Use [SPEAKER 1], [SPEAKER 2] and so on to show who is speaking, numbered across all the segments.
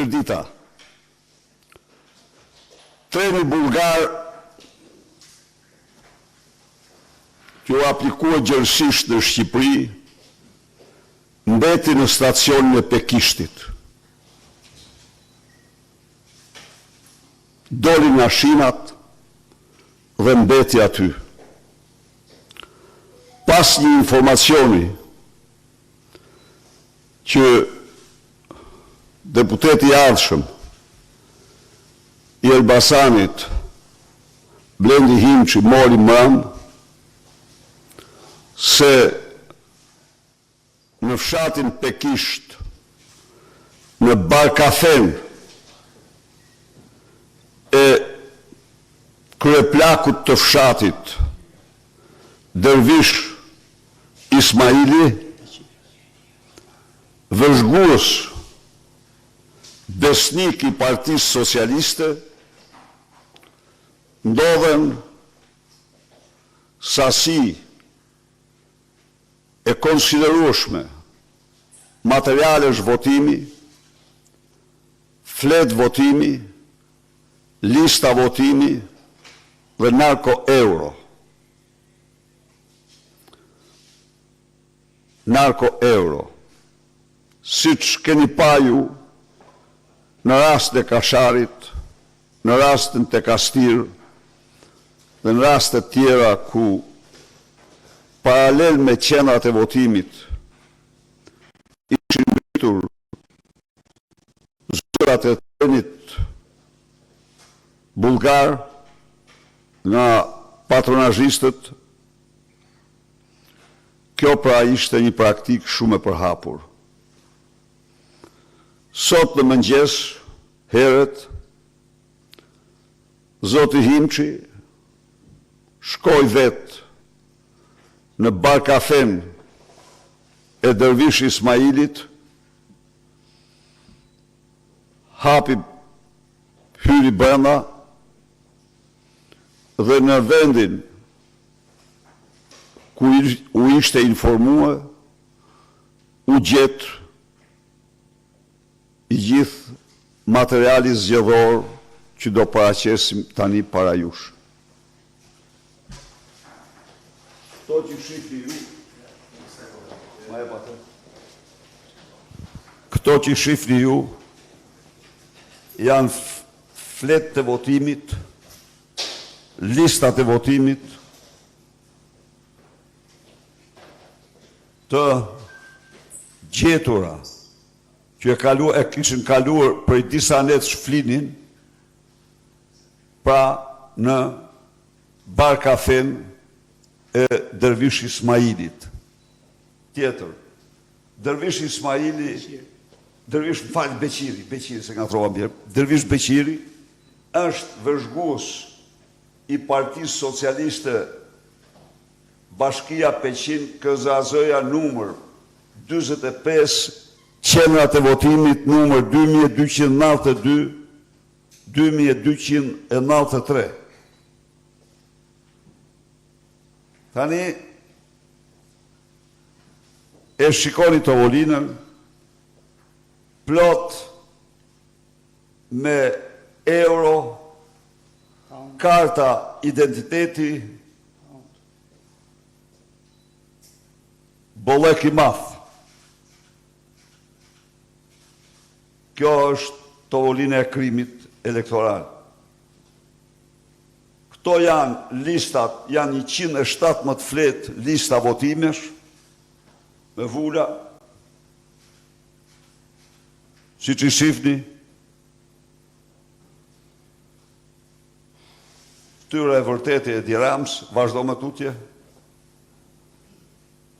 [SPEAKER 1] ndërdita. Treni bulgar që u aplikua gjërësisht në Shqipëri, mbeti në stacionin e Pekishtit. Doli nga shinat dhe mbeti aty. Pas një informacioni që deputeti i ardhshëm i Elbasanit, Blendi Himçi, mori mbrëm se në fshatin Pekisht, në Barkafen e kryeplakut të fshatit, Dervish Ismaili, vëzhgues besnik i Partisë Socialiste, ndodhen sasi e konsiderueshme materialesh votimi, flet votimi, lista votimi dhe narko euro. Narko euro. Siç keni pa ju në rastin e Kasharit, në rastin të Kastir dhe në rastet tjera ku paralel me qendrat e votimit ishin mbritur zërat e trenit bulgar nga patronazhistët, kjo pra ishte një praktik shumë e përhapur. Sot në mëngjes, herët, Zoti Himçi shkoi vetë në Barkafen e Dervish Ismailit, hyri brenda dhe në vendin ku u ishte informuar, u gjet i gjithë materiali zgjedhor që do paraqesim tani para jush. Këto që shihni ju, këto që shihni ju, janë flet të votimit, listat e votimit, të gjetura që e kishin kaluar për disa net shflinin, pra në Barkafen e Dervish Ismailit. Tjetër, Dervish Ismaili, Dervish Beqiri, se nga trova bjerë, Dervish Beqiri është vëzhgues i Partisë Socialiste Bashkia Peqin, KZAZ-ja numër 45, qendrat e votimit numër 2292, 2293. Tani, e shikoni tavolinën, plot me euro, karta identiteti, bollek i madh. Kjo është tavolina e krimit elektoral. Këto janë listat, janë 117 flet lista votimesh, me vula, si që shifni, tyra e vërteti e Dirams, vazhdo me tutje.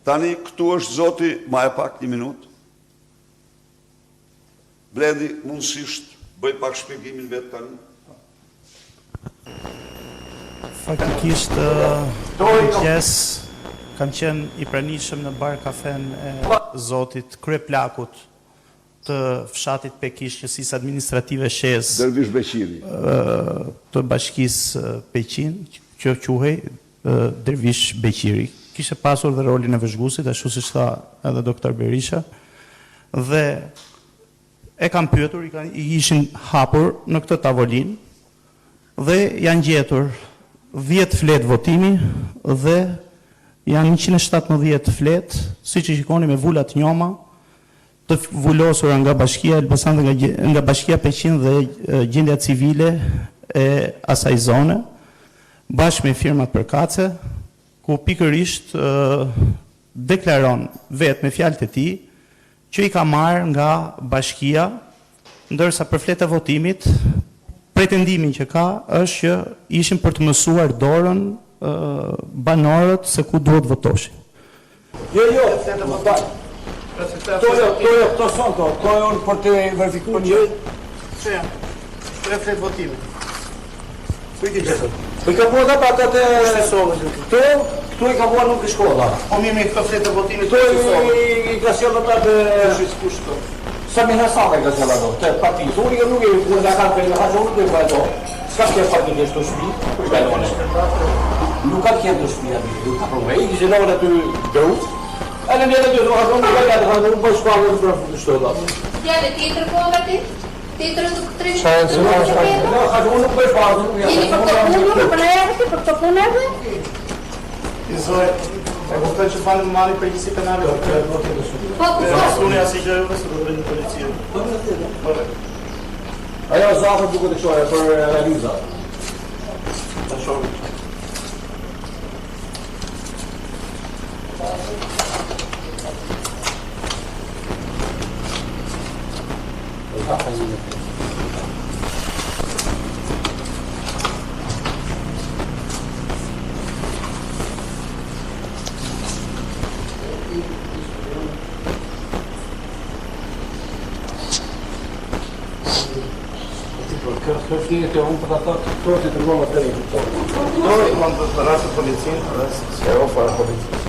[SPEAKER 1] Tani, këtu është zoti, ma e pak një minut. Blendi, mundësisht, bëj pak shpjegimin vetë tani.
[SPEAKER 2] Faktikisht, mëngjes kam qenë i pranishëm në Barkafen e zotit kryeplakut të fshatit Pekish, njësisë administrative shes
[SPEAKER 1] Dervish Beqiri
[SPEAKER 2] të bashkisë Peqin, që quhej Dervish Beqiri. Kishte pasur dhe rolin e vëzhguesit, ashtu siç tha edhe doktor Berisha, dhe e kam pyetur, i ishin hapur në këtë tavolinë dhe janë gjetur 10 fletë votimi dhe janë 117 fletë, si që shikoni me vullat njoma, të vullosura nga Bashkia Elbasan dhe nga Bashkia Peqin dhe gjendja civile e asaj zone, bashkë me firmat përkatëse, ku pikërisht deklaron vetë me fjalët e tij që i ka marrë nga Bashkia, ndërsa për fletë e votimit, pretendimin që ka është që ishin për të mësuar dorën banorët se ku duhet votoshin.
[SPEAKER 3] Jo, to son to je on për të verifikuar një.
[SPEAKER 2] Çfarë? Tre fletë votimit. Ku i ke gjetur?
[SPEAKER 3] Po ka bërë ata të këtu i ka bërë nuk i shkolla.
[SPEAKER 2] Po mirë me këto fletë të votimit.
[SPEAKER 3] Këtu i ka sjellë ata të sa më hasave ka sjellë ato. Te parti zuri nuk e kur nga kanë për hazon të vajto. Ska ke parti të shto shtëpi, kur ka donë. Nuk ka këtu shtëpi aty. Nuk ka problem. I gjelon aty dëu. Edhe ne do të hazon të vajto, hazon po shkojnë në shtolla.
[SPEAKER 4] Ja, le tjetër po aty. Tjetër do të tresh.
[SPEAKER 3] No, hazon nuk bëj fazë.
[SPEAKER 4] Jeni për të punë, për për të punë edhe?
[SPEAKER 2] Izoj, e kuptoj që falë më marri për njësi penale.
[SPEAKER 4] Po,
[SPEAKER 2] Unë asi që e së do bëjnë në policia.
[SPEAKER 3] Ajo zafë duke të shore për realiza.
[SPEAKER 2] Ta shohë.
[SPEAKER 3] Është një të unë për ata të të të mëmë të një të
[SPEAKER 2] Do i mund të rastë policinë,
[SPEAKER 3] se o para policinë.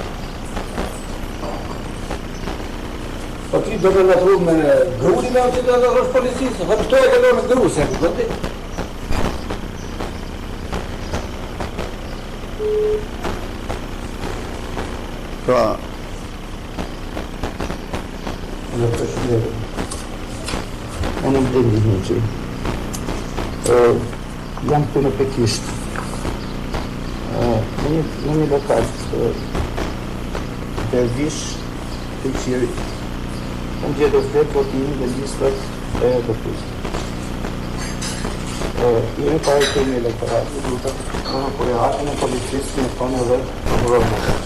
[SPEAKER 3] Po ti do të në të me grudi me o që të në rështë policisë, dhe këto e këllohë në gru, se në këti.
[SPEAKER 1] Pra,
[SPEAKER 3] Në të shmërë. Unë më dhe një që. Jam këtu në Pekisht. Në një lokal Dervish të qiri. Unë gjetë fletë votimin dhe listat e votusit. Jemi pare të një elektorat, por e haqën e policisë në tonë edhe prokurorë në kaqë.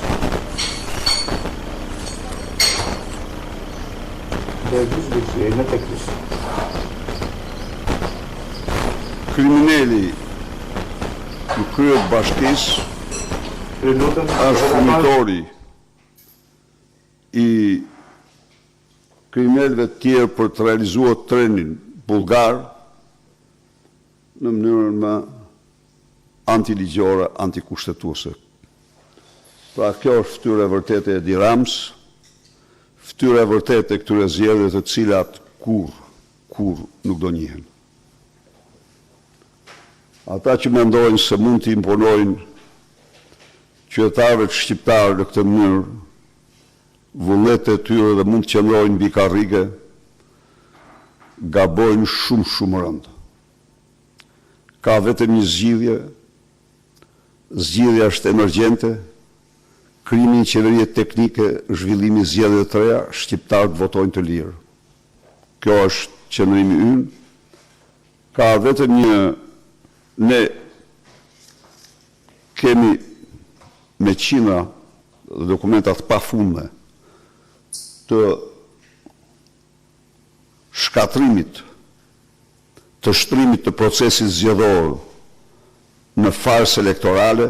[SPEAKER 3] Dervish dhe qiri në Pekisht.
[SPEAKER 1] kriminali në kryet bashkisë është furnitori i kriminalëve të tjerë për të realizuar trenin bullgar në mënyrën më antiligjore, antikushtetuese. Pra kjo është fytyra e vërtetë e Edi Rams, fytyra e vërtetë e këtyre zgjedhjeve të cilat kur nuk do njihen. Ata që mendojnë se mund të imponojnë qytetarëve shqiptarë në këtë mënyrë, vullnetet e tyre dhe mund të qëndrojnë mbi karrige, gabojnë shumë rënd. Ka vetëm një zgjidhje, zgjidhja është emergjente, krimi i qeverie teknike, zhvillimi i zgjedhjeve të reja, shqiptarët votojnë të lirë. Kjo është qëndrimi ynë. Ka vetëm një ne kemi me qina dokumentat pafundme të shkatrimit, të shtrimit të procesit zgjedhor në farsë elektorale,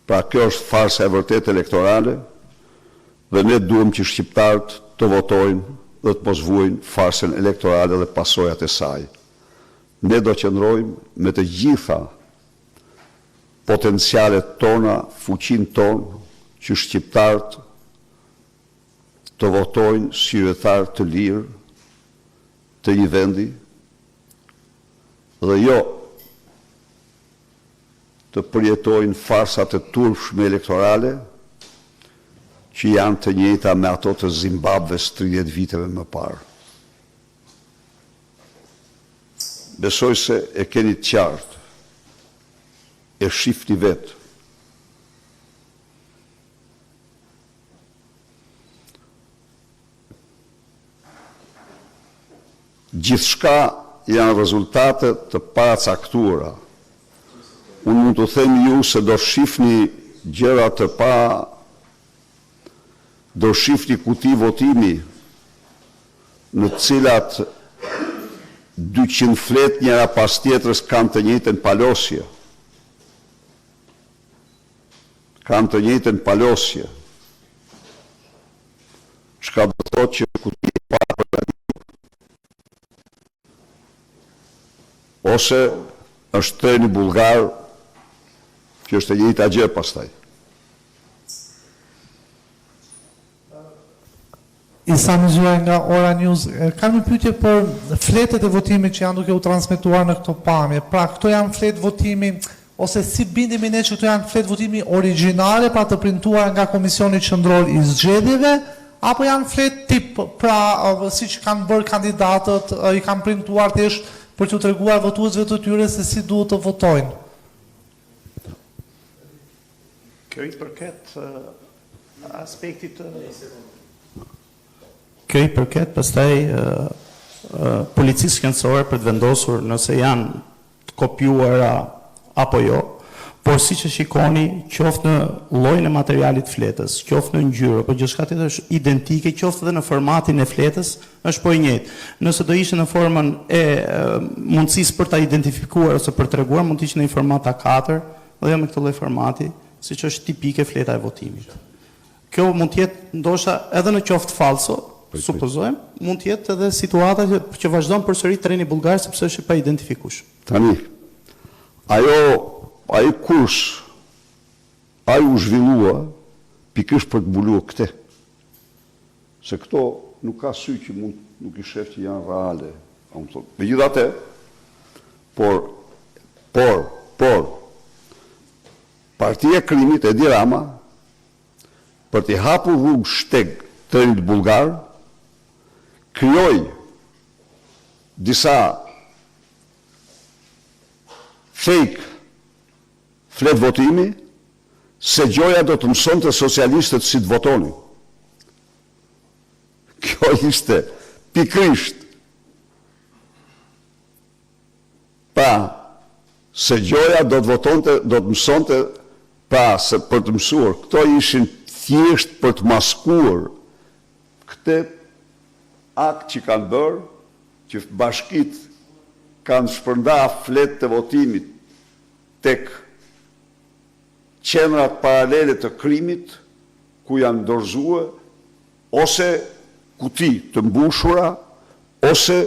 [SPEAKER 1] pra kjo është farsa e vërtet elektorale, dhe ne duhem që shqiptarët të votojnë dhe të mos vuajnë farsën elektorale dhe pasojat e saj. Ne do qëndrojmë me të gjitha potencialet tona, fuqin tonë, që shqiptarët të votojnë si qytetarë të lirë të një vendi, dhe jo të përjetojnë farsat e turpshme elektorale, që janë të njëjta me ato të Zimbabves 30 viteve më parë. besoj se e keni të qartë, e shifni vetë. Gjithçka janë rezultate të paracaktuara. Unë mund të them ju se do shifni gjëra të do shifni kuti votimi në cilat 200 flet njëra pas tjetrës kanë të njëjtën palosje. Kanë të njëjtën palosje. Çka do të thotë që kuti e parë ose është treni bullgar, që është e njëjta gjë pastaj.
[SPEAKER 5] Isa Mizuraj nga Ora News, kam një pyetje për fletet e votimit që janë duke u transmetuar në këto pamje. Pra, këto janë flet votimi, ose si bindemi ne që këto janë flet votimi origjinale, pra të printuar nga Komisioni Qendror I Zgjedhjeve, apo janë flet tip, pra, siç kanë bërë kandidatët, I kanë printuar thjesht për t'u treguar votuesve të tyre se si duhet të votojnë.
[SPEAKER 2] Kjo I përket aspektit Kjo I përket pastaj policisë shkencore për të vendosur nëse janë të kopjuara apo jo, por siç e shikoni, qoftë në llojin e materialit fletës, qoftë në ngjyrë, apo gjithçka tjetër është identike, qoftë edhe në formatin e fletës, është po I njëjtë. Nëse do ishte në formën e mundësisë për ta identifikuar ose për treguar, mund të ishte në një format A4, dhe jo me këtë lloj formati, siç është tipike fleta e votimit. Kjo mund të jetë ndoshta edhe në qoftë falso, supozojmë, mund të jetë edhe situata që vazhdon përsëri treni bullgar sepse është I pa identifikueshëm.
[SPEAKER 1] Tani, ai kurs, ai u zhvillua pikërisht për të mbuluar këtë. Se këto nuk ka sy që nuk I shef që janë reale. Megjithatë, por Partia e Krimit e Edi Rama për t'i hapur rrugë shteg trenit bullgar, krijoi disa fake flet votimi se gjoja do të mësonte socialistët si të votonin. Kjo ishte pikërisht se gjoja do të mësonte se për të mësuar. Këto ishin thjesht për të maskuar këtë akt që kanë bërë, që bashkit kanë shpërnda flet të votimit tek qendrat paralele të krimit, ku janë dorëzuar, ose kuti të mbushura, ose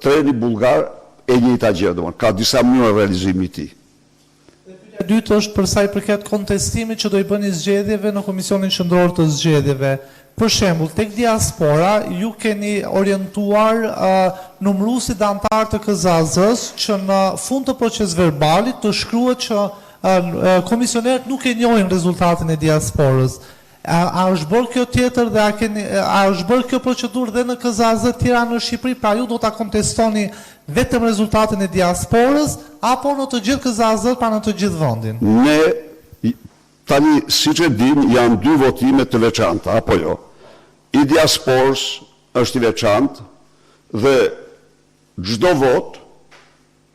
[SPEAKER 1] treni bullgar e njëjta gjë, ka disa mënyra realizimi I tij.
[SPEAKER 5] E dytë është për sa I përket kontestimit që do I bëni zgjedhjeve në Komisionin Qendror të Zgjedhjeve. Për shembull, tek diaspora ju keni orientuar numëruesit antar të KZAZ-s që në fund të procesverbalit të shkruhet që komisionerët nuk e njohin rezultatin e diasporës. A është bërë kjo tjetër dhe a është bërë kjo procedurë dhe në KZAZ tjera në Shqipëri, pra ju do ta kontestoni vetëm rezultatin e diasporës apo në të gjithë KZAZ, pra në të gjithë vendin?
[SPEAKER 1] Ne tani siç e dim janë dy votime të veçanta, apo jo? I diasporës është I veçantë dhe çdo vot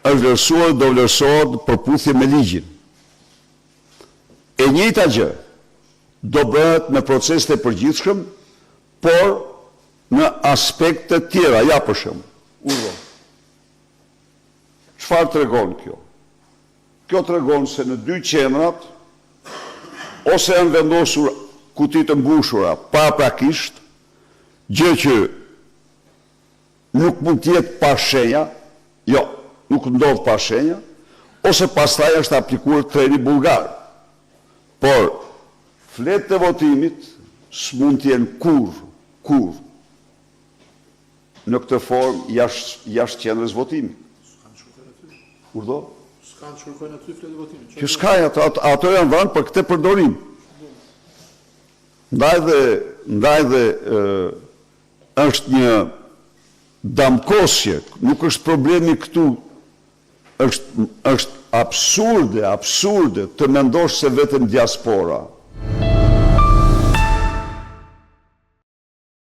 [SPEAKER 1] është vlerësuar, do vlerësohet përputhje me ligjin. E njëjta gjë do bëhet me proceset e përgjithshëm, por në aspekte tjera. Ja, për shembull, çfarë tregon kjo? Kjo tregon se në dy qendrat ose janë vendosur kuti të mbushura paraprakisht, gjë që nuk mund të jetë pa shenja, jo, nuk ndodh pa shenja, ose pastaj është aplikuar treni bullgar. Por fletë të votimit s'mund të jenë kur në këtë formë jashtë qendrës votimit. Urdhë?
[SPEAKER 6] S'kanë që kërkojnë aty fletë votimit.
[SPEAKER 1] Që s'kaj, ato janë dhënë për këtë përdorim. Ndaj dhe është damkosje, nuk është problemi këtu, është absurde të mendosh se vetëm diaspora.